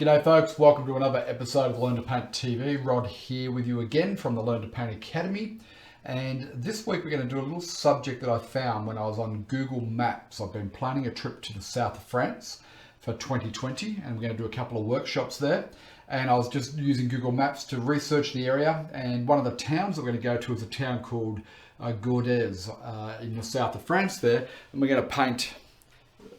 G'day folks, welcome to another episode of Learn to Paint TV. Rod here with you again from the Learn to Paint Academy. And this week we're going to do a little subject that I found when I was on Google Maps. I've been planning a trip to the south of France for 2020 and we're going to do a couple of workshops there. And I was just using Google Maps to research the area, and one of the towns that we're going to go to is a town called Gordes in the south of France there. And we're going to paint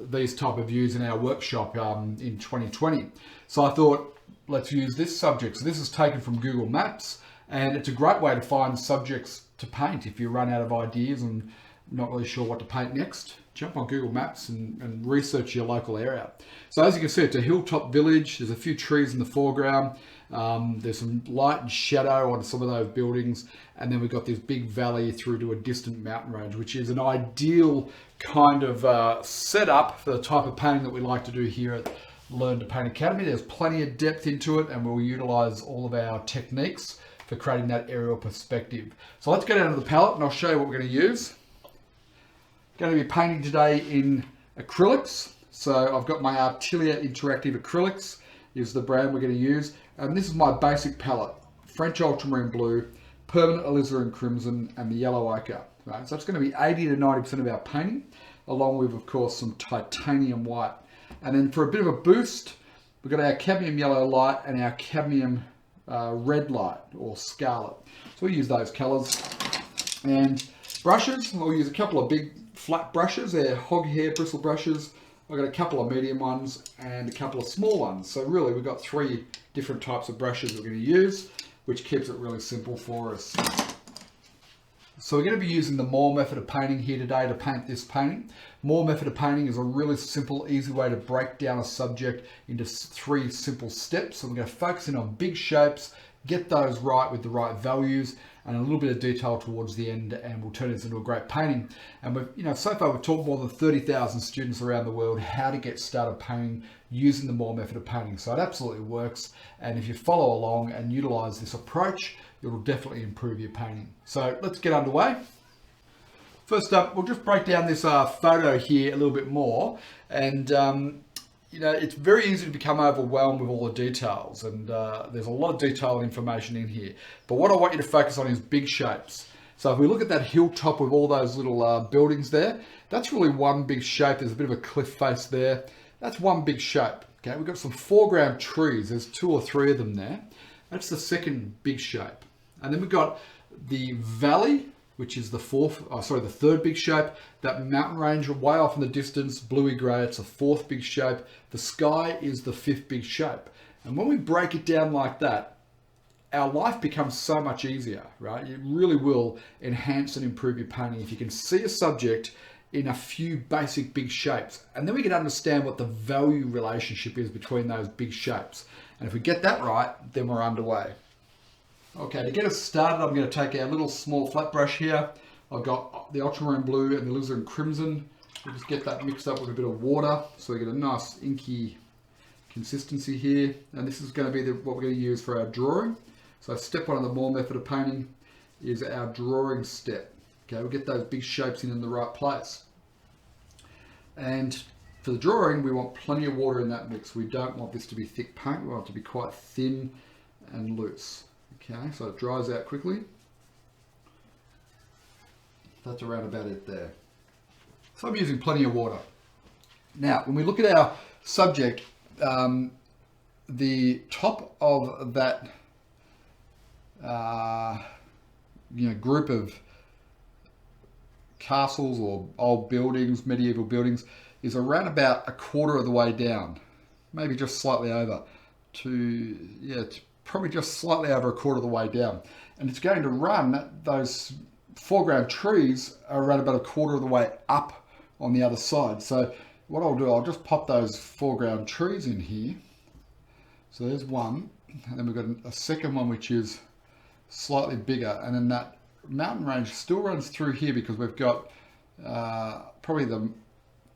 these type of views in our workshop in 2020. So I thought, let's use this subject. So this is taken from Google Maps, and it's a great way to find subjects to paint if you run out of ideas and not really sure what to paint next. Jump on Google Maps and research your local area. So as you can see, it's a hilltop village. There's a few trees in the foreground. There's some light and shadow on some of those buildings. And then we've got this big valley through to a distant mountain range, which is an ideal kind of setup for the type of painting that we like to do here at Learn to Paint Academy. There's plenty of depth into it, and we'll utilize all of our techniques for creating that aerial perspective. So let's go down to the palette and I'll show you what we're going to use. Going to be painting today in acrylics. So I've got my Acrylic interactive acrylics is the brand we're going to use. And this is my basic palette: French ultramarine blue, permanent alizarin crimson, and the yellow ochre. Right? So it's going to be 80 to 90% of our painting, along with, of course, some titanium white. And then for a bit of a boost, we've got our cadmium yellow light and our cadmium red light, or scarlet. So we'll use those colors. And brushes, we'll use a couple of big flat brushes. They're hog hair bristle brushes. I've got a couple of medium ones and a couple of small ones. So really we've got three different types of brushes we're going to use, which keeps it really simple for us. So we're going to be using the Moore method of painting here today to paint this painting. Moore method of painting is a really simple, easy way to break down a subject into three simple steps. So we're going to focus in on big shapes, get those right with the right values, and a little bit of detail towards the end, and we'll turn this into a great painting. And we've, so far we've taught more than 30,000 students around the world how to get started painting using the Moore method of painting. So it absolutely works, and if you follow along and utilize this approach, it'll definitely improve your painting. So let's get underway. First up, we'll just break down this photo here a little bit more, and it's very easy to become overwhelmed with all the details, and there's a lot of detailed information in here. But what I want you to focus on is big shapes. So if we look at that hilltop with all those little buildings there, that's really one big shape. There's a bit of a cliff face there. That's one big shape. Okay, we've got some foreground trees. There's two or three of them there. That's the second big shape. And then we've got the valley, which is the third big shape. That mountain range way off in the distance, bluey grey, it's the fourth big shape. The sky is the fifth big shape. And when we break it down like that, our life becomes so much easier, right? It really will enhance and improve your painting if you can see a subject in a few basic big shapes. And then we can understand what the value relationship is between those big shapes. And if we get that right, then we're underway. Okay, to get us started, I'm going to take our little small flat brush here. I've got the ultramarine blue and the alizarin crimson. We'll just get that mixed up with a bit of water so we get a nice inky consistency here. And this is going to be what we're going to use for our drawing. So step one of the Moore method of painting is our drawing step. Okay, we'll get those big shapes in the right place. And for the drawing, we want plenty of water in that mix. We don't want this to be thick paint. We want it to be quite thin and loose. Okay, so it dries out quickly. That's around about it there. So I'm using plenty of water. Now, when we look at our subject, the top of that group of castles or old buildings, medieval buildings, is around about a quarter of the way down, maybe just slightly over. It's probably just slightly over a quarter of the way down, and it's going to run, those foreground trees are around about a quarter of the way up on the other side. So what I'll do, I'll just pop those foreground trees in here. So there's one, and then we've got a second one which is slightly bigger, and then that mountain range still runs through here because we've got probably the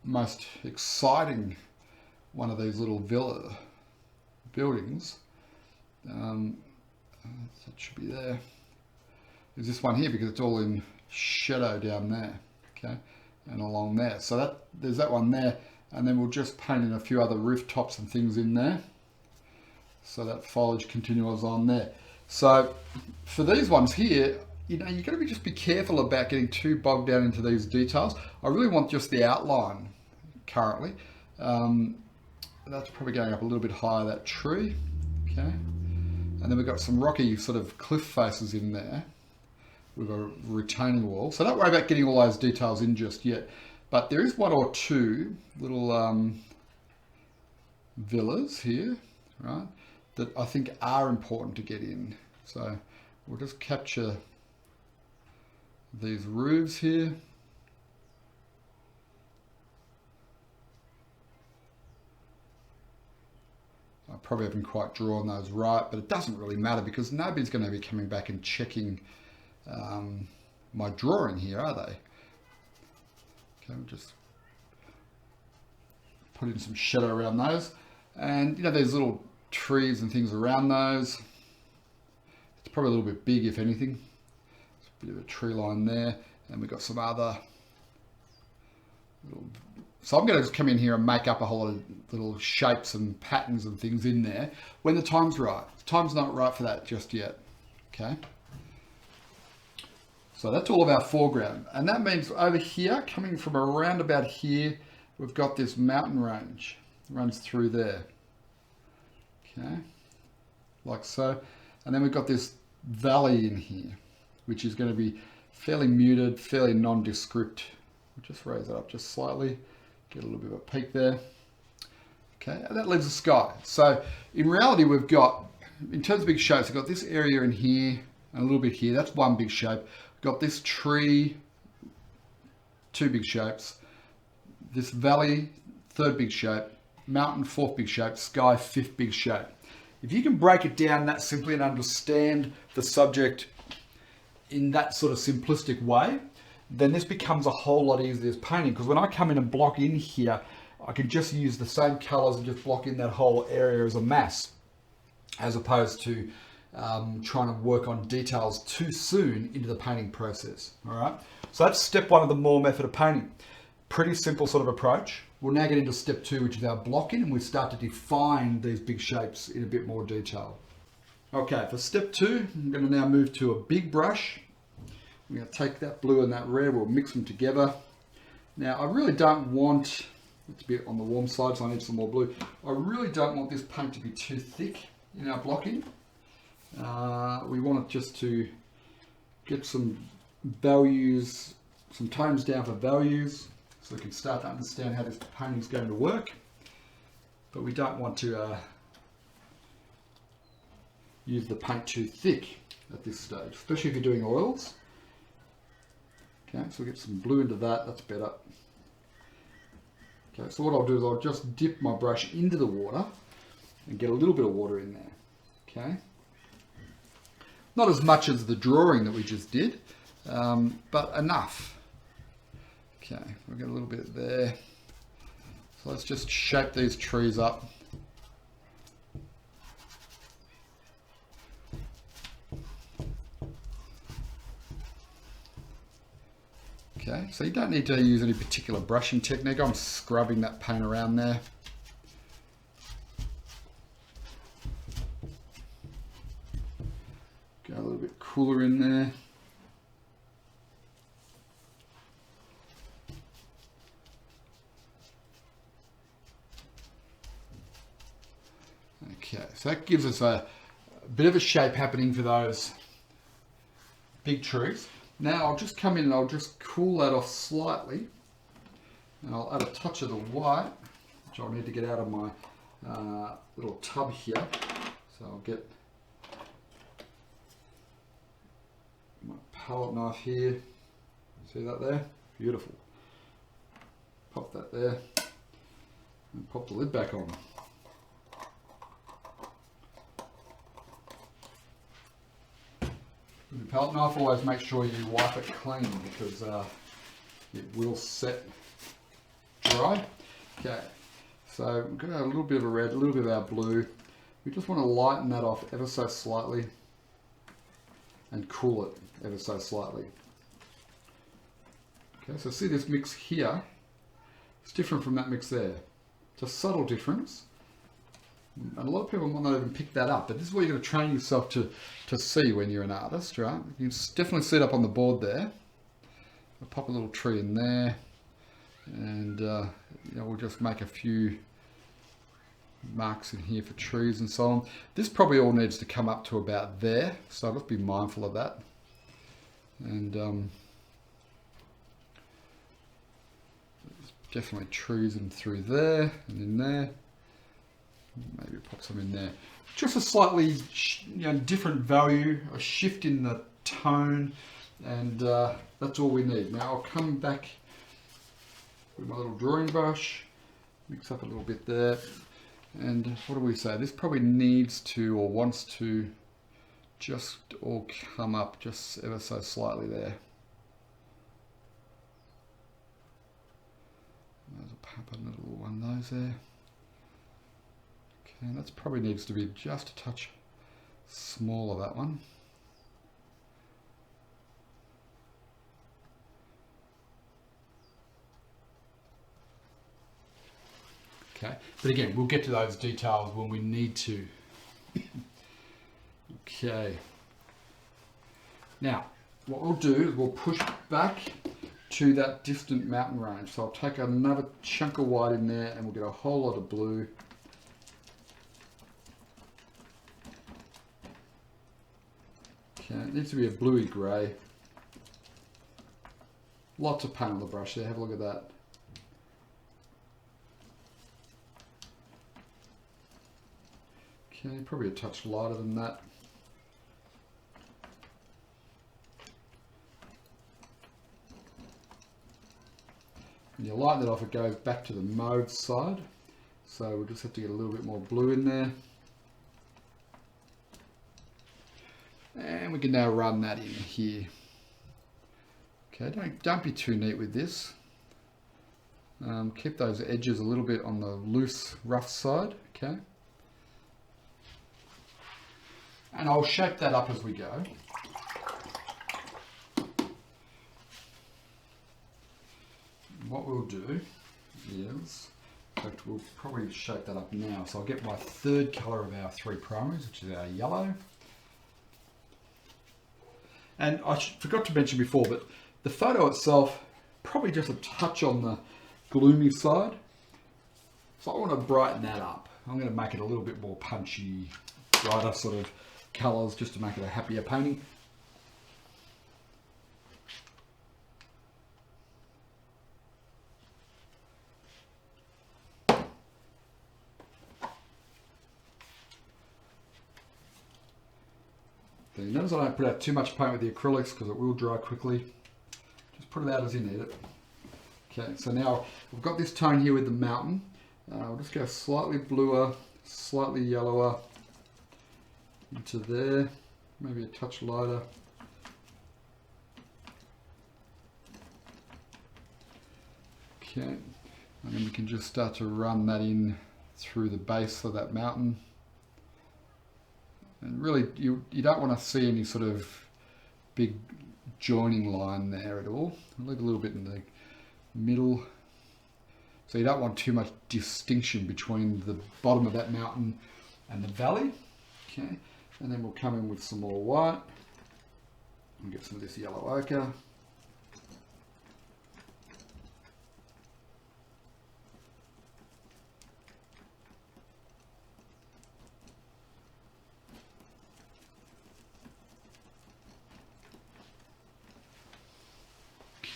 most exciting one of these little villa buildings. That should be there. Is this one here because it's all in shadow down there, okay, and along there. So there's that one there, and then we'll just paint in a few other rooftops and things in there. so that foliage continues on there. So for these ones here, you know, you've got to just be careful about getting too bogged down into these details. I really want just the outline currently. That's probably going up a little bit higher, that tree. Okay. And then we've got some rocky sort of cliff faces in there. We've got a retaining wall. So don't worry about getting all those details in just yet. But there is one or two little villas here, right, that I think are important to get in. So we'll just capture these roofs here. I probably haven't quite drawn those right, but it doesn't really matter because nobody's going to be coming back and checking my drawing here, are they? Okay, we'll just put in some shadow around those. And you know, there's little trees and things around those. It's probably a little bit big, if anything. It's a bit of a tree line there. And we've got some other little... So I'm going to just come in here and make up a whole lot of little shapes and patterns and things in there when the time's right. The time's not right for that just yet. Okay. So that's all of our foreground. And that means over here, coming from around about here, we've got this mountain range. It runs through there. Okay. Like so. And then we've got this valley in here, which is going to be fairly muted, fairly nondescript. We'll just raise it up just slightly. Get a little bit of a peak there. Okay, and that leaves the sky. So in reality, we've got, in terms of big shapes, we've got this area in here and a little bit here. That's one big shape. We've got this tree, two big shapes. This valley, third big shape. Mountain, fourth big shape. Sky, fifth big shape. If you can break it down that simply and understand the subject in that sort of simplistic way, then this becomes a whole lot easier as painting, because when I come in and block in here, I can just use the same colors and just block in that whole area as a mass, as opposed to trying to work on details too soon into the painting process. All right, so that's step one of the Moore method of painting. Pretty simple sort of approach. We'll now get into step two, which is our blocking, and we start to define these big shapes in a bit more detail. Okay, for step two, I'm going to now move to a big brush. I'm going to take that blue and that red, we'll mix them together. Now, I really don't want, it's a bit on the warm side, so I need some more blue. I really don't want this paint to be too thick in our blocking. We want it just to get some values, some tones down for values, so we can start to understand how this painting is going to work. But we don't want to use the paint too thick at this stage, especially if you're doing oils. Okay, so we'll get some blue into that, that's better. Okay, so what I'll do is I'll just dip my brush into the water and get a little bit of water in there. Okay, not as much as the drawing that we just did, but enough. Okay, we'll get a little bit there. So let's just shape these trees up. Okay, so you don't need to use any particular brushing technique. I'm scrubbing that paint around there. Go a little bit cooler in there. Okay, so that gives us a bit of a shape happening for those big trees. Now I'll just come in and I'll just cool that off slightly, and I'll add a touch of the white, which I'll need to get out of my little tub here. So I'll get my palette knife here. See that there? Beautiful. Pop that there and pop the lid back on. With the palette knife, always make sure you wipe it clean because it will set dry. Okay, so we've got a little bit of a red, a little bit of our blue. We just want to lighten that off ever so slightly and cool it ever so slightly. Okay, so see this mix here? It's different from that mix there. It's a subtle difference. And a lot of people might not even pick that up, but this is what you're going to train yourself to see when you're an artist, right? You can definitely see it up on the board there. I'll pop a little tree in there, and you know, we'll just make a few marks in here for trees and so on. This probably all needs to come up to about there, so let's be mindful of that. And definitely trees them through there and in there. Maybe pop some in there. Just a slightly different value, a shift in the tone, and that's all we need. Now I'll come back with my little drawing brush, mix up a little bit there, and what do we say? This probably needs to, or wants to, just all come up just ever so slightly there. I'll pop a little one of those there. Okay, that probably needs to be just a touch smaller, that one. Okay, but again, we'll get to those details when we need to. Okay. Now, what we'll do is we'll push back to that distant mountain range. So I'll take another chunk of white in there and we'll get a whole lot of blue. Okay, it needs to be a bluey grey. Lots of paint on the brush there, have a look at that. Okay, probably a touch lighter than that. When you lighten it off, it goes back to the mauve side. So we'll just have to get a little bit more blue in there. And we can now run that in here. Okay, don't be too neat with this. Keep those edges a little bit on the loose, rough side, okay? And I'll shape that up as we go. What we'll do is, in fact, we'll probably shape that up now. So I'll get my third colour of our three primaries, which is our yellow. And I forgot to mention before, but the photo itself, probably just a touch on the gloomy side. So I want to brighten that up. I'm going to make it a little bit more punchy, brighter sort of colours, just to make it a happier painting. You notice I don't put out too much paint with the acrylics because it will dry quickly. Just put it out as you need it. Okay, so now we've got this tone here with the mountain. We'll just go slightly bluer, slightly yellower into there, maybe a touch lighter. Okay, and then we can just start to run that in through the base of that mountain. And really, you don't want to see any sort of big joining line there at all. I'll leave a little bit in the middle. So you don't want too much distinction between the bottom of that mountain and the valley. Okay, and then we'll come in with some more white and get some of this yellow ochre.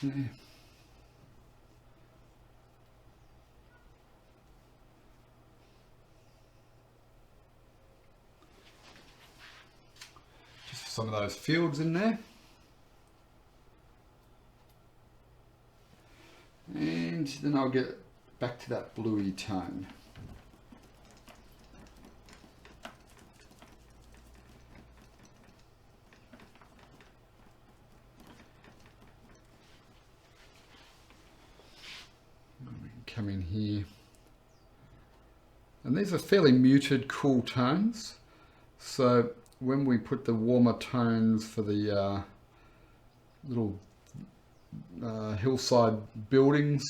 Okay. Just some of those fields in there. And then I'll get back to that bluey tone. Come in here, and these are fairly muted, cool tones. So when we put the warmer tones for the little hillside buildings,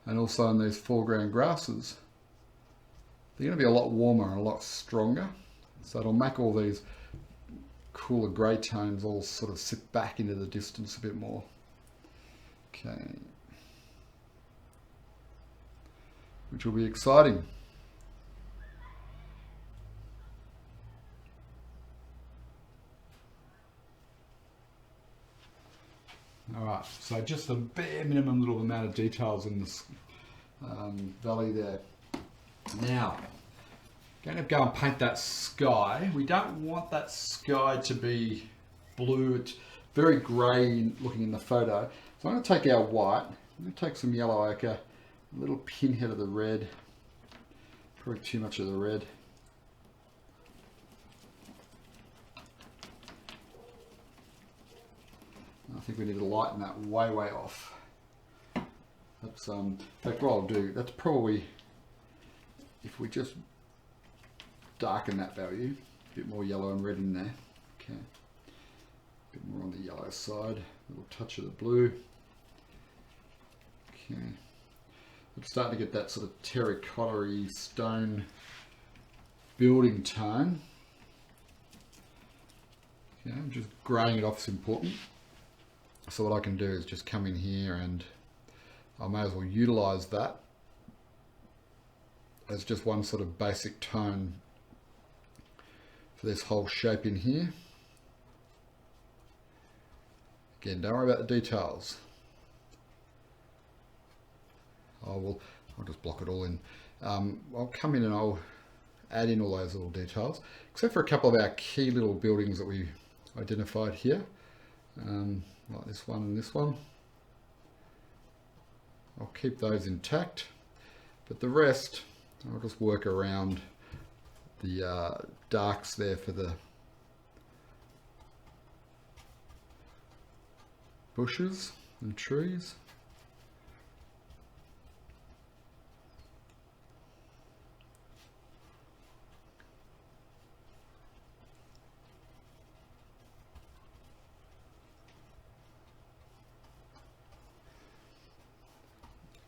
and also in these foreground grasses, they're going to be a lot warmer and a lot stronger. So it'll make all these cooler grey tones all sort of sit back into the distance a bit more. Okay. Which will be exciting. Alright, so just the bare minimum little amount of details in this valley there. Now, going to go and paint that sky. We don't want that sky to be blue. It's very grey looking in the photo. So I'm going to take our white, I'm going to take some yellow ochre, a little pinhead of the red, probably too much of the red. I think we need to lighten that way off. That's in fact what I'll do, that's probably, if we just darken that value, a bit more yellow and red in there. Okay, a bit more on the yellow side, a little touch of the blue. Okay, I'm starting to get that sort of terracotta-y stone building tone. Okay, I'm just greying it off is important. So what I can do is just come in here and I may as well utilise that as just one sort of basic tone for this whole shape in here. Again, don't worry about the details. I'll just block it all in. I'll come in and I'll add in all those little details, except for a couple of our key little buildings that we identified here. Like this one and this one. I'll keep those intact, but the rest I'll just work around the darks there for the bushes and trees.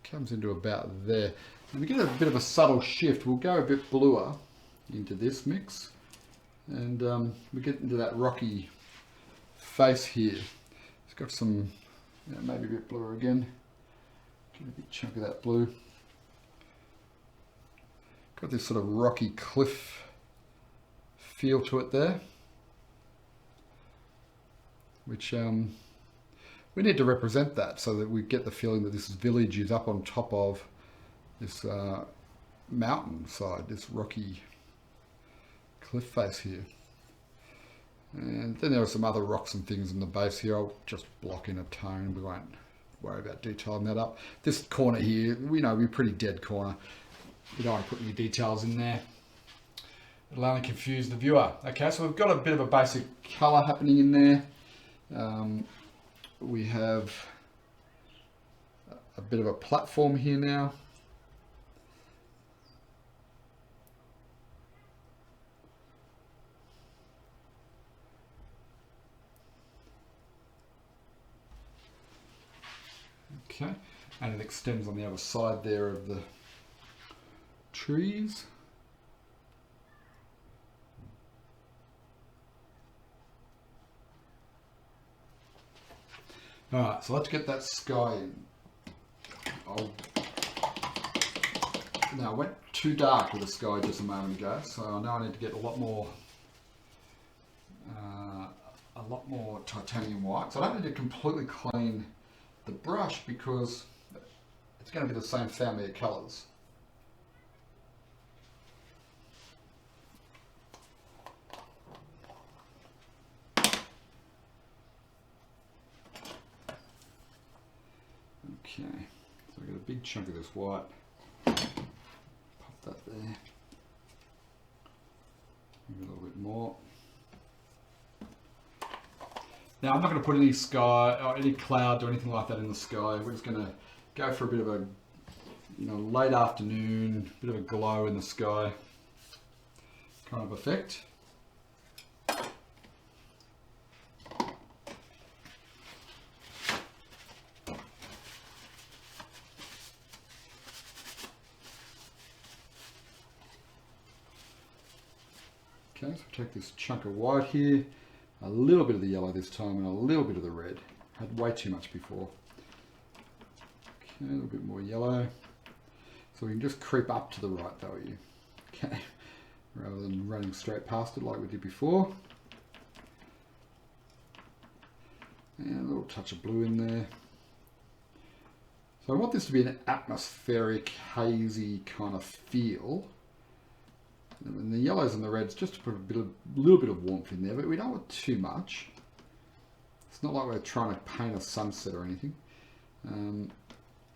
Comes into about there. And we get a bit of a subtle shift. We'll go a bit bluer into this mix, and we get into that rocky face here. It's got some, maybe a bit bluer again. Get a big chunk of that blue. Got this sort of rocky cliff feel to it there, which we need to represent that so that we get the feeling that this village is up on top of this mountain side, this rocky cliff face here. And then there are some other rocks and things in the base here. I'll just block in a tone. We won't worry about detailing that up. This corner here, we know we're pretty dead corner. We don't want to put any details in there. It'll only confuse the viewer. Okay, so we've got a bit of a basic colour happening in there. We have a bit of a platform here now. Okay, and it extends on the other side there of the trees. Alright, so let's get that sky in. Now I went too dark with the sky just a moment ago, so I know I need to get a lot more titanium white. So I don't need to completely clean the brush because it's going to be the same family of colours. Okay, so I've got a big chunk of this white. Pop that there. Maybe a little bit more. Now I'm not going to put any sky or any cloud or anything like that in the sky. We're just going to go for a bit of a, late afternoon, bit of a glow in the sky kind of effect. Okay, so take this chunk of white here, a little bit of the yellow this time, and a little bit of the red. Had way too much before. Okay, a little bit more yellow. So we can just creep up to the right value. Okay, rather than running straight past it like we did before. And a little touch of blue in there. So I want this to be an atmospheric, hazy kind of feel. And the yellows and the reds just to put a little bit of warmth in there, but we don't want too much. It's not like we're trying to paint a sunset or anything.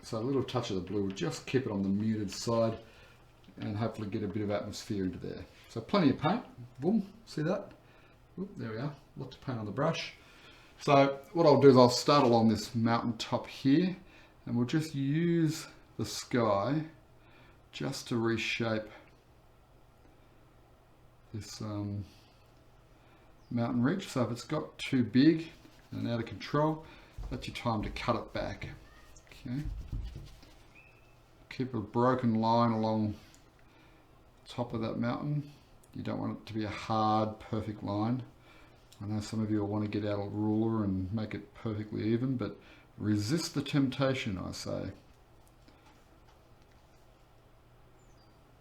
So a little touch of the blue will just keep it on the muted side and hopefully get a bit of atmosphere into there. So plenty of paint. Boom, see that? Oop, there we are, lots of paint on the brush. So what I'll do is I'll start along this mountain top here, and we'll just use the sky just to reshape this mountain ridge. So if it's got too big and out of control, that's your time to cut it back. Okay. Keep a broken line along the top of that mountain. You don't want it to be a hard, perfect line. I know some of you will want to get out a ruler and make it perfectly even, but resist the temptation, I say.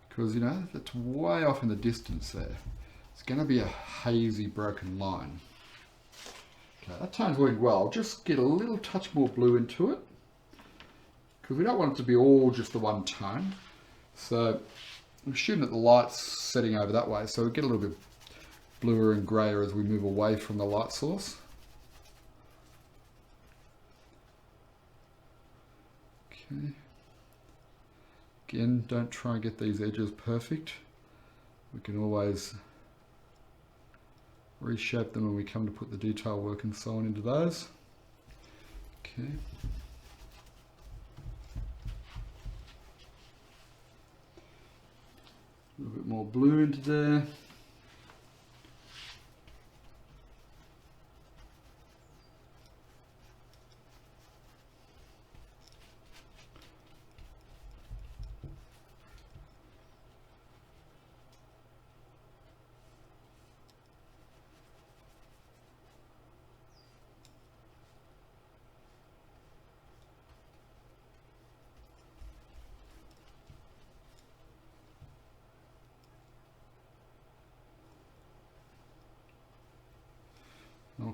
Because, you know, that's way off in the distance there. It's going to be a hazy, broken line. Okay, that tone's working well. Just get a little touch more blue into it, because we don't want it to be all just the one tone. So I'm shooting at the light's setting over that way, so we get a little bit bluer and grayer as we move away from the light source. Okay. Again, don't try and get these edges perfect. We can always reshape them when we come to put the detail work and so on into those. Okay. A little bit more blue into there.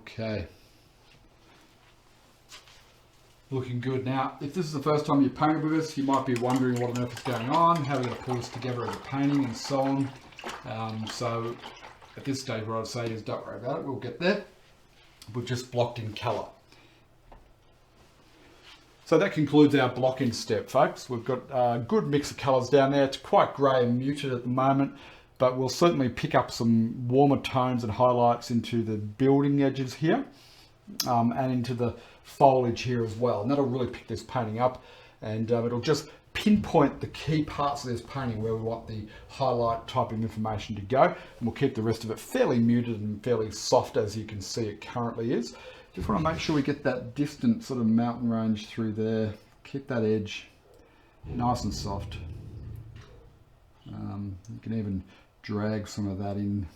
Okay, looking good. Now, if this is the first time you've painted with us, you might be wondering what on earth is going on, how we're going to pull this together as a painting and so on. So at this stage, what I'd say is don't worry about it, we'll get there. We've just blocked in colour. So that concludes our blocking step, folks. We've got a good mix of colours down there. It's quite grey and muted at the moment, but we'll certainly pick up some warmer tones and highlights into the building edges here, and into the foliage here as well. And that'll really pick this painting up, and it'll just pinpoint the key parts of this painting where we want the highlight type of information to go. And we'll keep the rest of it fairly muted and fairly soft, as you can see it currently is. Just want to make sure we get that distant sort of mountain range through there. Keep that edge nice and soft. You can even drag some of that in,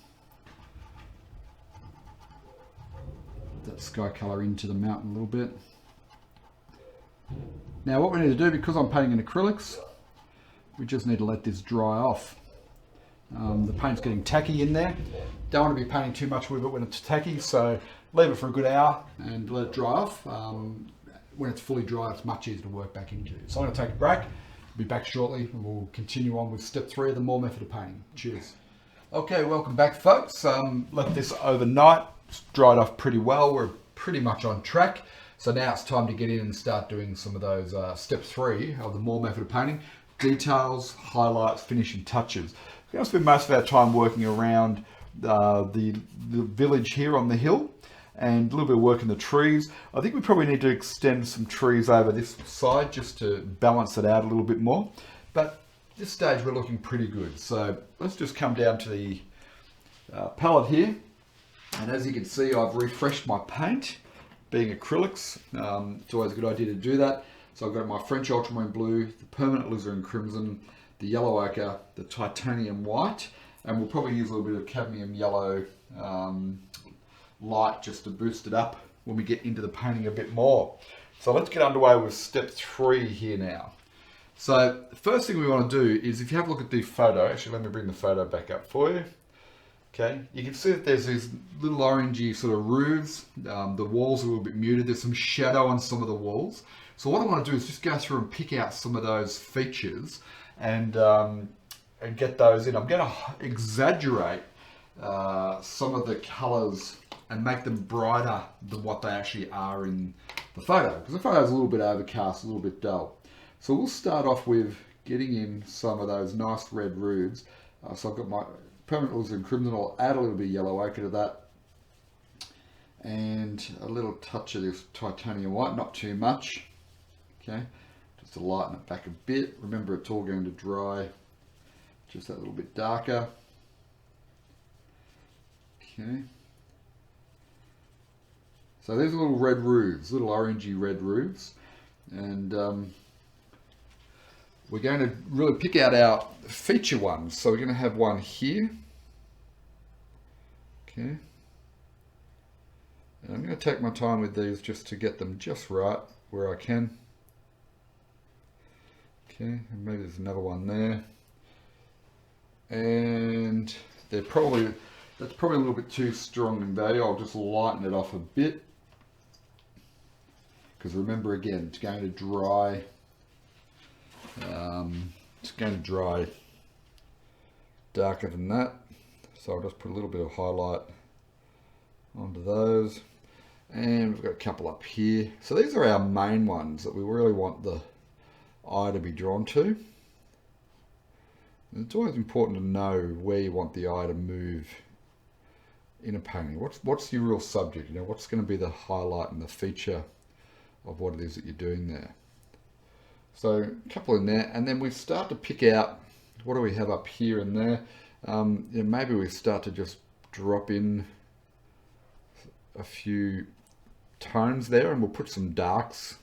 that sky colour into the mountain a little bit. Now what we need to do, because I'm painting in acrylics, we just need to let this dry off. The paint's getting tacky in there. Don't want to be painting too much with it when it's tacky, so leave it for a good hour and let it dry off. When it's fully dry, it's much easier to work back into. So I'm going to take a break. Be back shortly, and we'll continue on with step 3 of the More method of painting. Cheers. Okay, welcome back, folks. Left this overnight. It's dried off pretty well. We're pretty much on track. So now it's time to get in and start doing some of those step 3 of the More method of painting. Details, highlights, finishing touches. We're going to spend most of our time working around the village here on the hill, and a little bit of work in the trees. I think we probably need to extend some trees over this side just to balance it out a little bit more. But at this stage we're looking pretty good. So let's just come down to the palette here. And as you can see, I've refreshed my paint. Being acrylics, it's always a good idea to do that. So I've got my French ultramarine blue, the permanent alizarin crimson, the yellow ochre, the titanium white, And we'll probably use a little bit of cadmium yellow light just to boost it up when we get into the painting a bit more. So let's get underway with step 3 here now. So the first thing we want to do is, if you have a look at the photo, actually let me bring the photo back up for you. Okay, you can see that there's these little orangey sort of roofs. The walls are a little bit muted. There's some shadow on some of the walls. So what I want to do is just go through and pick out some of those features and get those in. I'm going to exaggerate some of the colours and make them brighter than what they actually are in the photo, because the photo is a little bit overcast, a little bit dull. So we'll start off with getting in some of those nice red roofs. So I've got my permanent alizarin crimson. I'll add a little bit of yellow ochre to that, and a little touch of this titanium white, not too much. Okay, just to lighten it back a bit. Remember, it's all going to dry just that little bit darker. Okay. So there's little red roofs, little orangey red roofs, and we're going to really pick out our feature ones. So we're going to have one here. Okay. And I'm going to take my time with these just to get them just right where I can. Okay, and maybe there's another one there. And that's probably a little bit too strong in value. I'll just lighten it off a bit. Because remember, again, it's going to dry. It's going to dry darker than that. So I'll just put a little bit of highlight onto those. And we've got a couple up here. So these are our main ones that we really want the eye to be drawn to. And it's always important to know where you want the eye to move in a painting. What's your real subject? You know, what's going to be the highlight and the feature of what it is that you're doing there. So a couple in there, and then we start to pick out what do we have up here and there. Maybe we start to just drop in a few tones there, and we'll put some darks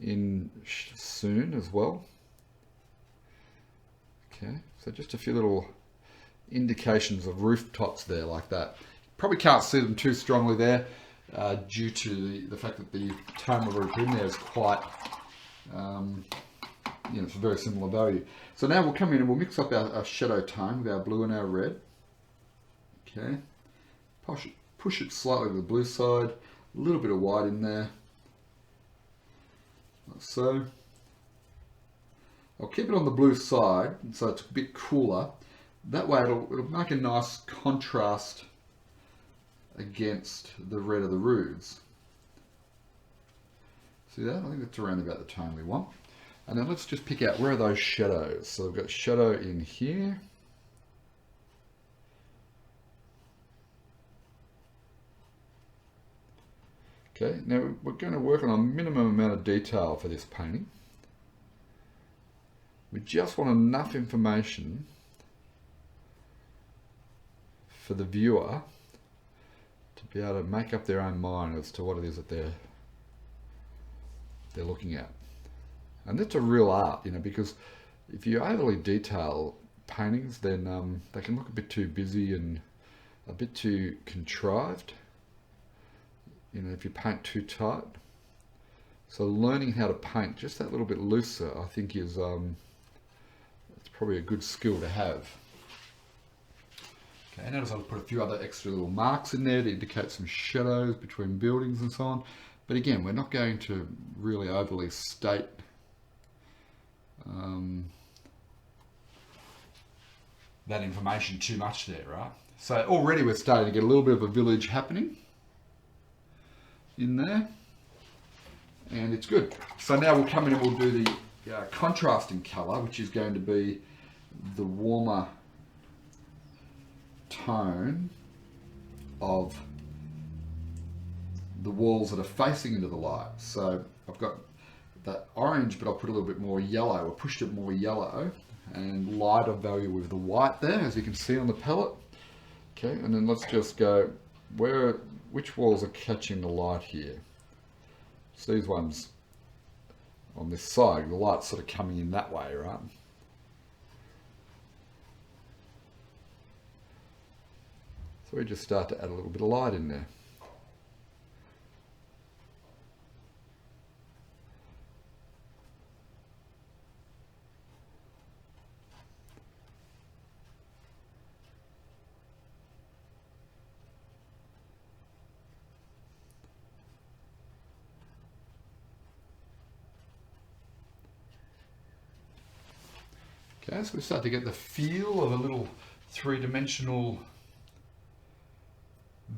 in soon as well. Okay, so just a few little indications of rooftops there like that. Probably can't see them too strongly there due to the fact that the tone of roof in there is quite, it's a very similar value. So now we'll come in and we'll mix up our shadow tone with our blue and our red. Okay, push it slightly to the blue side, a little bit of white in there, like so. I'll keep it on the blue side so it's a bit cooler. That way it'll make a nice contrast against the red of the roofs. See that? I think that's around about the tone we want. And then let's just pick out where are those shadows. So we've got shadow in here. Okay, now we're going to work on a minimum amount of detail for this painting. We just want enough information for the viewer to be able to make up their own mind as to what it is that they're looking at. And that's a real art, because if you overly detail paintings, then they can look a bit too busy and a bit too contrived, if you paint too tight. So learning how to paint just that little bit looser, I think is it's probably a good skill to have. Okay, notice I'll put a few other extra little marks in there to indicate some shadows between buildings and so on. But again, we're not going to really overly state that information too much there, right? So already we're starting to get a little bit of a village happening in there, and it's good. So now we'll come in and we'll do the contrasting colour, which is going to be the warmer tone of the walls that are facing into the light. So I've got that orange, but I'll put a little bit more yellow. I pushed it more yellow and lighter value with the white there, as you can see on the palette. Okay, and then let's just go which walls are catching the light here. So these ones on this side, the light's sort of coming in that way, right? So we just start to add a little bit of light in there. Okay, so we start to get the feel of a little three-dimensional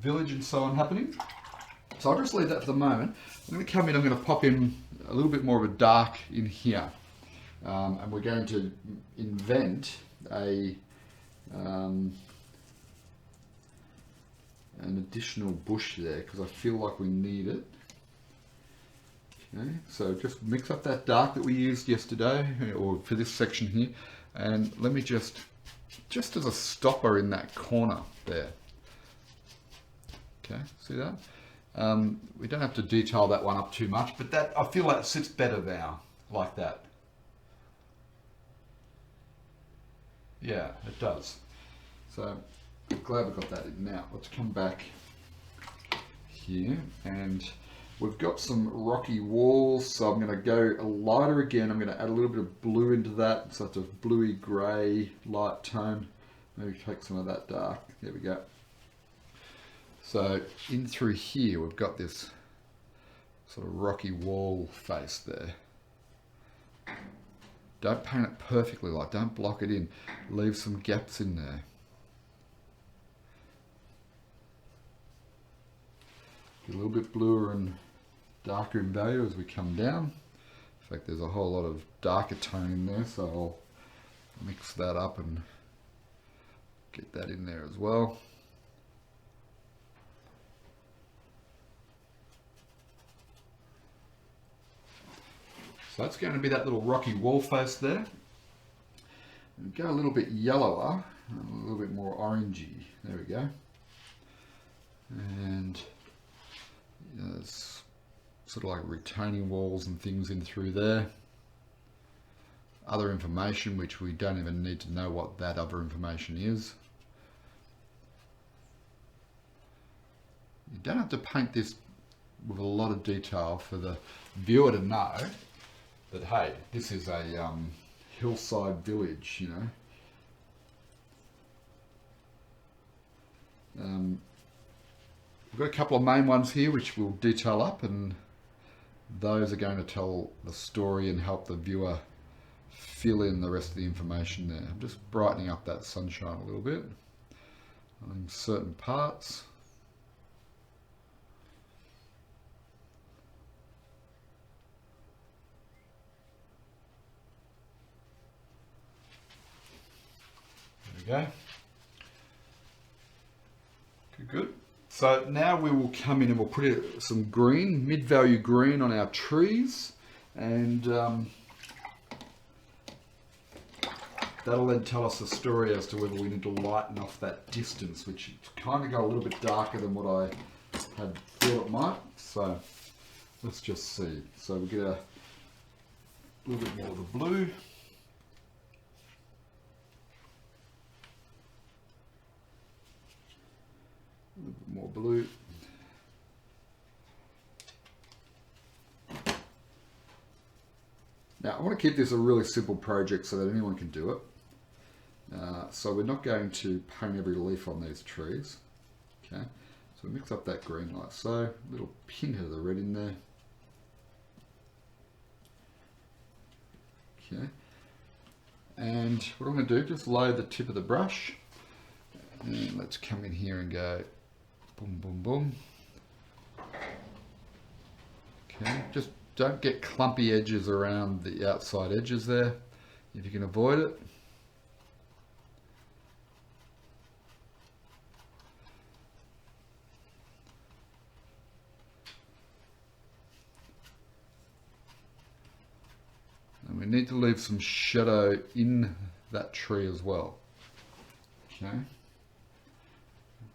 village and so on happening. So I'll just leave that for the moment. I'm going to come in, I'm going to pop in a little bit more of a dark in here. And we're going to invent an additional bush there because I feel like we need it. Okay, so just mix up that dark that we used yesterday, or for this section here, and let me just as a stopper in that corner there. Okay, see that? We don't have to detail that one up too much, but that, I feel like it sits better now, like that. Yeah, it does. So I'm glad we got that in. Now let's come back here, and we've got some rocky walls, so I'm going to go lighter again. I'm going to add a little bit of blue into that, so it's a bluey grey light tone. Maybe take some of that dark. There we go. So in through here we've got this sort of rocky wall face there. Don't paint it perfectly, like don't block it in. Leave some gaps in there. Get a little bit bluer and darker in value as we come down. In fact, there's a whole lot of darker tone in there, so I'll mix that up and get that in there as well. So that's going to be that little rocky wall face there. And go a little bit yellower, a little bit more orangey. There we go. And there's sort of like retaining walls and things in through there. Other information which we don't even need to know what that other information is. You don't have to paint this with a lot of detail for the viewer to know that, hey, this is a hillside village, you know. We've got a couple of main ones here which we'll detail up, and those are going to tell the story and help the viewer fill in the rest of the information there. I'm just brightening up that sunshine a little bit on certain parts. There we go. Good. So now we will come in and we'll put some green, mid-value green on our trees, and that'll then tell us the story as to whether we need to lighten off that distance, which kind of got a little bit darker than what I had thought it might. So let's just see. So we get a little bit more of the blue. A little bit more blue. Now I want to keep this a really simple project so that anyone can do it. So we're not going to paint every leaf on these trees. Okay, so mix up that green like so. A little hint of the red in there. Okay, and what I'm going to do, just load the tip of the brush, and let's come in here and go boom, boom, boom. Okay, just don't get clumpy edges around the outside edges there, if you can avoid it. And we need to leave some shadow in that tree as well. Okay.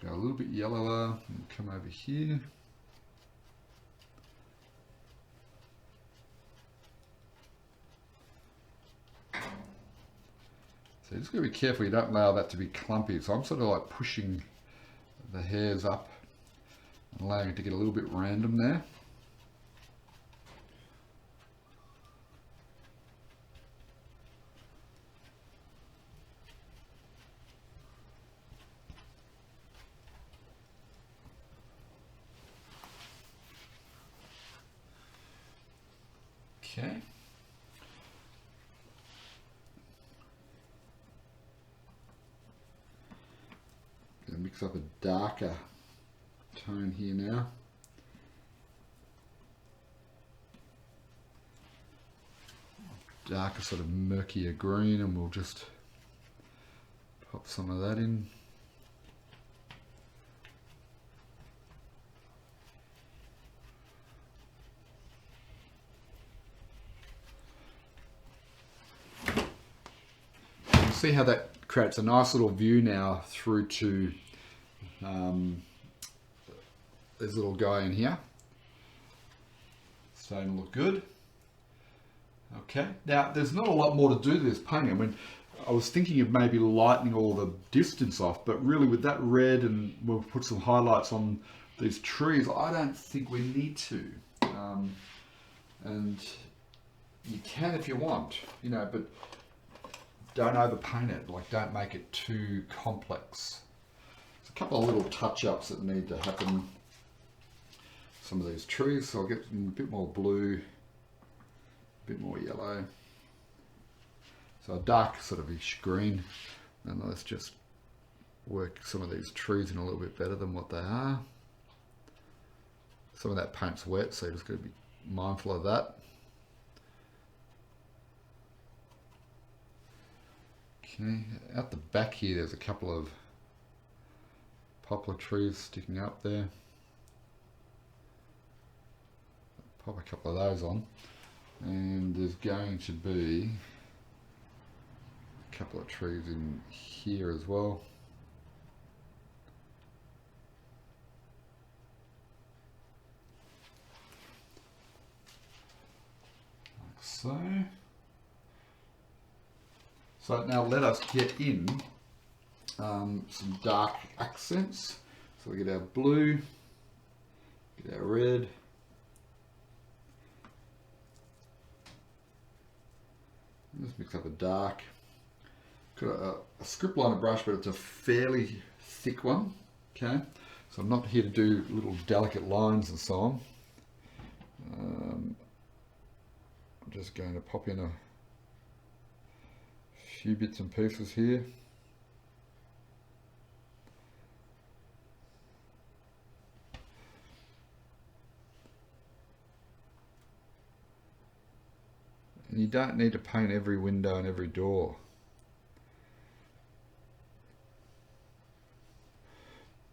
Go a little bit yellower and come over here. So just got to be careful you don't allow that to be clumpy. So I'm sort of like pushing the hairs up and allowing it to get a little bit random there. Okay. Gonna mix up a darker tone here now. Darker sort of murkier green, and we'll just pop some of that in. See how that creates a nice little view now through to this little guy in here. Starting to look good. Okay, now there's not a lot more to do to this painting. I mean, I was thinking of maybe lightening all the distance off, but really with that red, and we'll put some highlights on these trees, I don't think we need to. And you can if you want, you know, but don't overpaint it, like don't make it too complex. There's a couple of little touch-ups that need to happen. Some of these trees, so I'll get a bit more blue, a bit more yellow. So a dark sort of ish green, and let's just work some of these trees in a little bit better than what they are. Some of that paint's wet, so you're just going to be mindful of that. Okay, out the back here there's a couple of poplar trees sticking up there. Pop a couple of those on, and there's going to be a couple of trees in here as well. Like so. So now let us get in some dark accents. So we get our blue, get our red, let's mix up a dark. Got a script liner brush, but it's a fairly thick one. Okay, so I'm not here to do little delicate lines and so on. I'm just going to pop in a few bits and pieces here. And you don't need to paint every window and every door.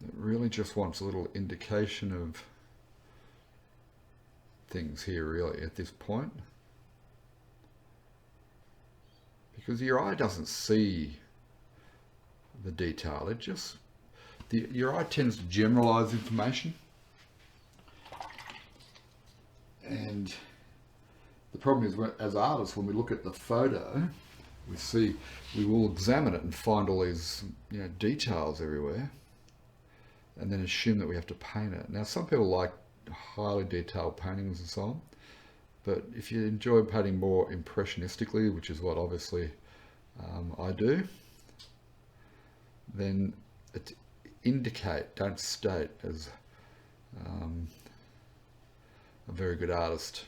It really just wants a little indication of things here really at this point. Because your eye doesn't see the detail, it just, your eye tends to generalize information. And the problem is, as artists, when we look at the photo, we will examine it and find all these, you know, details everywhere, and then assume that we have to paint it. Now, some people like highly detailed paintings and so on, but if you enjoy painting more impressionistically, which is what obviously I do, then it indicate, don't state, as a very good artist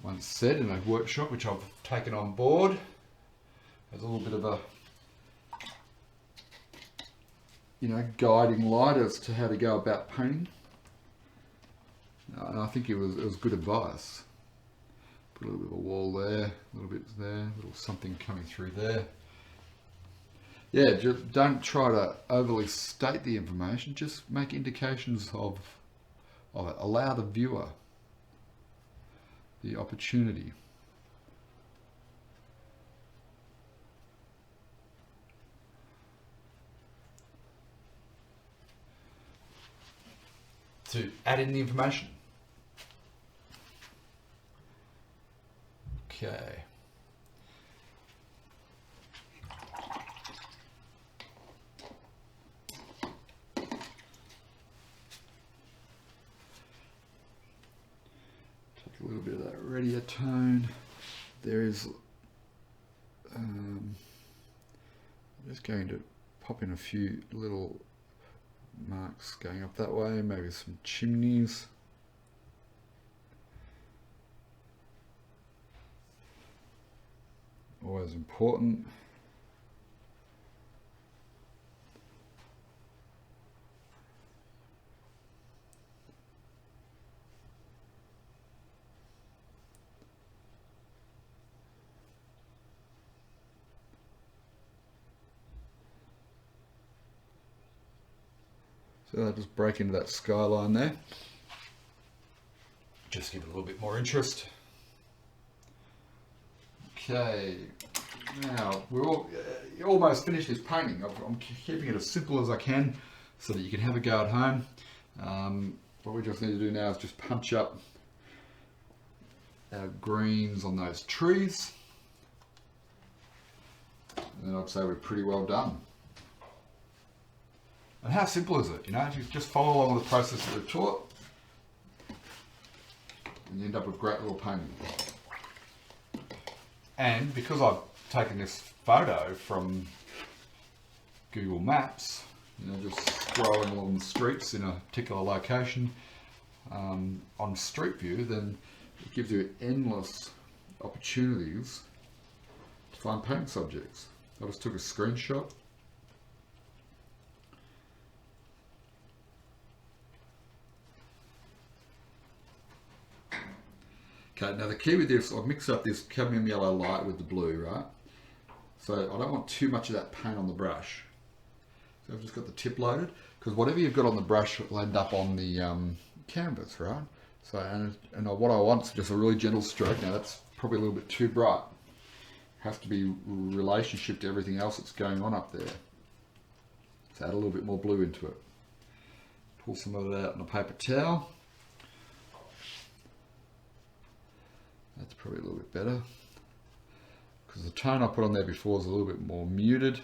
once said in a workshop, which I've taken on board as a little bit of a, you know, guiding light as to how to go about painting. And I think it was good advice. Put a little bit of a wall there, a little bit there, a little something coming through there. Yeah, just don't try to overly state the information, just make indications of it. Allow the viewer the opportunity to add in the information. Okay. little bit of that reddier tone. There is, I'm just going to pop in a few little marks going up that way, maybe some chimneys. Always important. So I'll just break into that skyline there. Just give it a little bit more interest. Okay, now we're almost finished this painting. I'm keeping it as simple as I can so that you can have a go at home. What we just need to do now is just punch up our greens on those trees. And then I'd say we're pretty well done. And how simple is it? You know, you just follow along with the process that we've taught, and you end up with great little painting. And because I've taken this photo from Google Maps, you know, just scrolling along the streets in a particular location on Street View, then it gives you endless opportunities to find paint subjects. I just took a screenshot. Okay, now the key with this, I've mixed up this cadmium yellow light with the blue, right? So I don't want too much of that paint on the brush. So I've just got the tip loaded, because whatever you've got on the brush will end up on the canvas, right? So, and what I want is just a really gentle stroke. Now that's probably a little bit too bright. It has to be in relationship to everything else that's going on up there. So add a little bit more blue into it. Pull some of it out on a paper towel. That's probably a little bit better, because the tone I put on there before is a little bit more muted.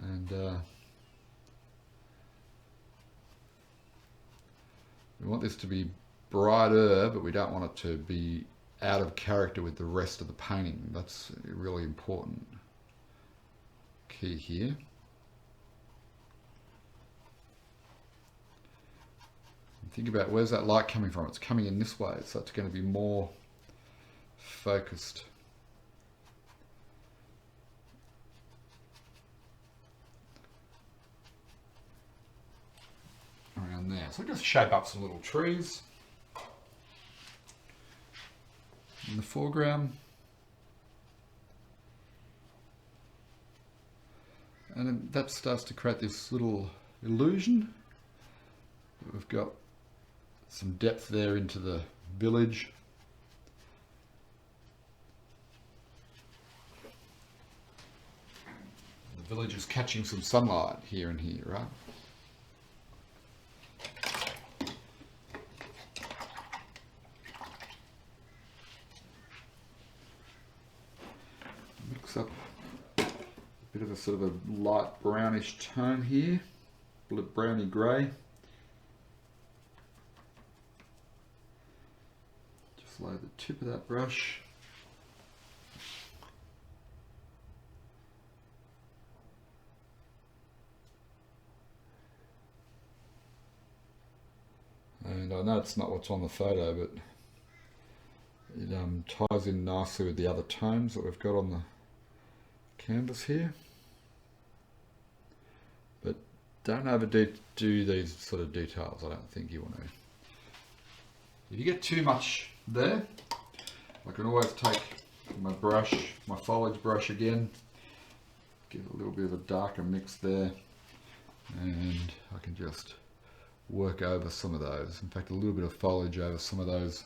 And we want this to be brighter, but we don't want it to be out of character with the rest of the painting. That's a really important key here. Think about, where's that light coming from? It's coming in this way, so it's going to be more focused. Around there. So just shape up some little trees in the foreground. And then that starts to create this little illusion. We've got some depth there into the village. The village is catching some sunlight here and here, right? Mix up a bit of a sort of a light brownish tone here, browny grey. Load the tip of that brush. And I know it's not what's on the photo, but it ties in nicely with the other tones that we've got on the canvas here. But don't overdo these sort of details. I don't think you want to. If you get too much there, I can always take my brush, my foliage brush again, give it a little bit of a darker mix there, and I can just work over some of those. In fact, a little bit of foliage over some of those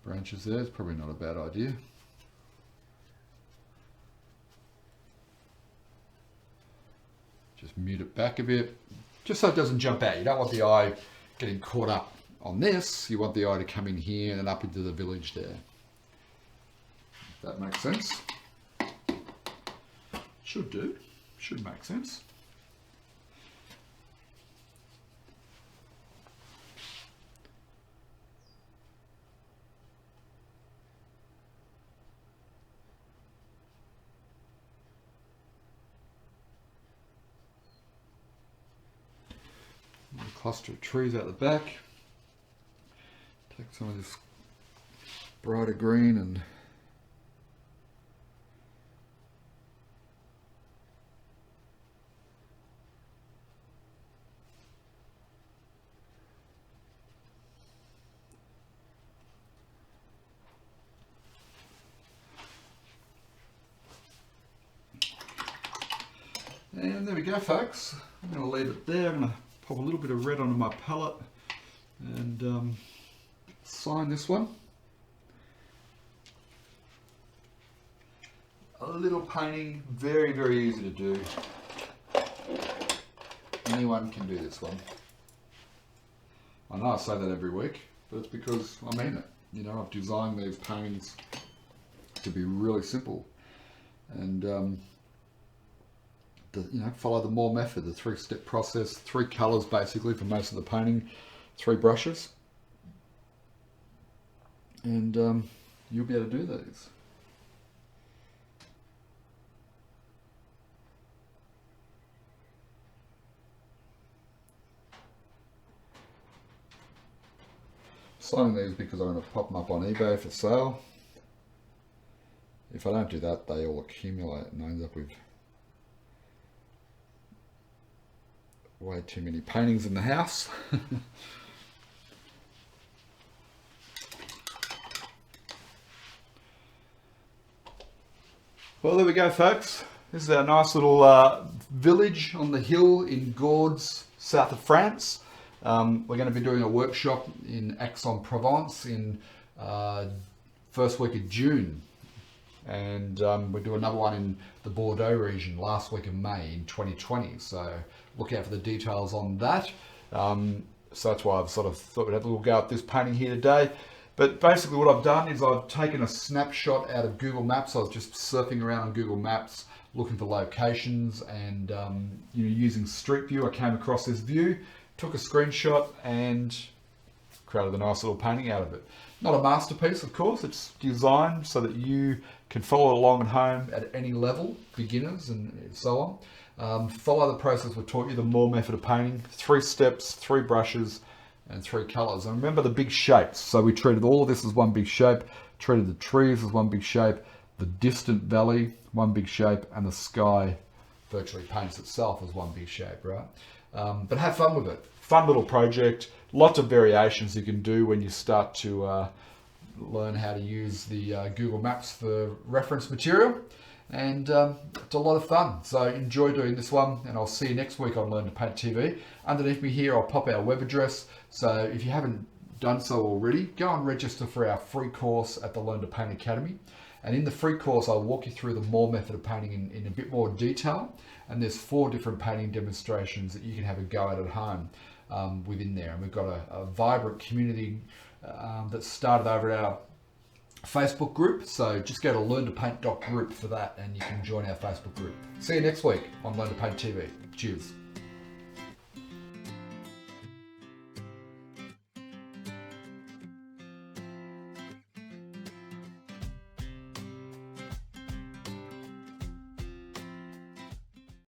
branches there is probably not a bad idea. Just mute it back a bit, just so it doesn't jump out. You don't want the eye getting caught up on this. You want the eye to come in here and up into the village there. If that makes sense. Should do. Should make sense. cluster of trees out the back. Take some of this brighter green and there we go, folks. I'm going to leave it there. I'm going to pop a little bit of red onto my palette and sign this one. A little painting, very, very easy to do. Anyone can do this one. I know I say that every week, but it's because I mean it. You know, I've designed these paintings to be really simple. And follow the Moore method, the 3-step process, 3 colours basically for most of the painting, 3 brushes, and you'll be able to do these. Signing these because I'm going to pop them up on eBay for sale. If I don't do that, they all accumulate and I end up with way too many paintings in the house. Well, there we go, folks. This is our nice little village on the hill in Gordes, south of France. We're going to be doing a workshop in Aix-en-Provence in first week of June. And we'll do another one in the Bordeaux region last week of May in 2020. So look out for the details on that. So that's why I've sort of thought we'd have a little go at this painting here today. But basically what I've done is I've taken a snapshot out of Google Maps. I was just surfing around on Google Maps looking for locations and using Street View. I came across this view, took a screenshot and created a nice little painting out of it. Not a masterpiece, of course. It's designed so that you can follow along at home at any level, beginners and so on. Follow the process we taught you, the Moore method of painting. 3 steps, 3 brushes, and 3 colours. And remember the big shapes. So we treated all of this as one big shape, treated the trees as one big shape, the distant valley, one big shape, and the sky virtually paints itself as one big shape, right? But have fun with it. Fun little project. Lots of variations you can do when you start to learn how to use the Google Maps for reference material. And it's a lot of fun. So enjoy doing this one, and I'll see you next week on Learn to Paint TV. Underneath me here, I'll pop our web address. So if you haven't done so already, go and register for our free course at the Learn to Paint Academy. And in the free course, I'll walk you through the Moore method of painting in a bit more detail. And there's 4 different painting demonstrations that you can have a go at home within there. And we've got a vibrant community that started over at our Facebook group. So just go to learntopaint.group for that and you can join our Facebook group. See you next week on Learn to Paint TV. Cheers.